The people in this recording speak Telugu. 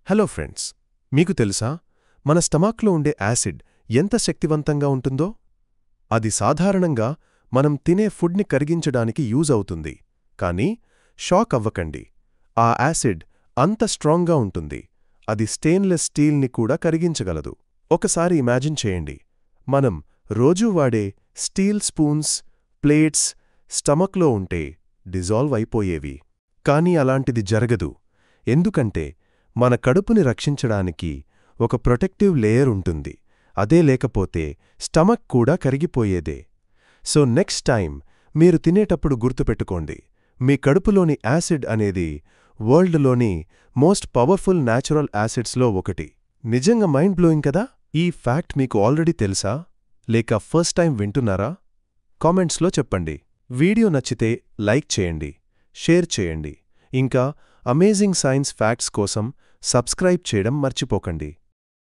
హలో ఫ్రెండ్స్, మీకు తెలుసా మన స్టమక్లో ఉండే యాసిడ్ ఎంత శక్తివంతంగా ఉంటుందో? అది సాధారణంగా మనం తినే ఫుడ్ని కరిగించడానికి యూజ్ అవుతుంది. కానీ షాక్ అవ్వకండి, ఆ యాసిడ్ అంత స్ట్రాంగ్గా ఉంటుంది, అది స్టెయిన్లెస్ స్టీల్ని కూడా కరిగించగలదు. ఒకసారి ఇమాజిన్ చేయండి, మనం రోజూ వాడే స్టీల్ స్పూన్స్, ప్లేట్స్ స్టమక్లో ఉంటే డిజాల్వ్ అయిపోయేవి. కానీ అలాంటిది జరగదు. ఎందుకంటే మన కడుపుని రక్షించడానికి ఒక ప్రొటెక్టివ్ లేయర్ ఉంటుంది. అదే లేకపోతే స్టమక్ కూడా కరిగిపోయేదే. సో నెక్స్ట్ టైం మీరు తినేటప్పుడు గుర్తుపెట్టుకోండి, మీ కడుపులోని యాసిడ్ అనేది వరల్డ్లోని మోస్ట్ పవర్ఫుల్ న్యాచురల్ యాసిడ్స్లో ఒకటి. నిజంగా మైండ్ బ్లోయింగ్ కదా? ఈ ఫ్యాక్ట్ మీకు ఆల్రెడీ తెలుసా, లేక ఫస్ట్ టైం వింటున్నారా? కామెంట్స్లో చెప్పండి. వీడియో నచ్చితే లైక్ చేయండి, షేర్ చేయండి, ఇంకా అమేజింగ్ సైన్స్ ఫ్యాక్ట్స్ కోసం సబ్స్క్రైబ్ చేయడం మర్చిపోకండి.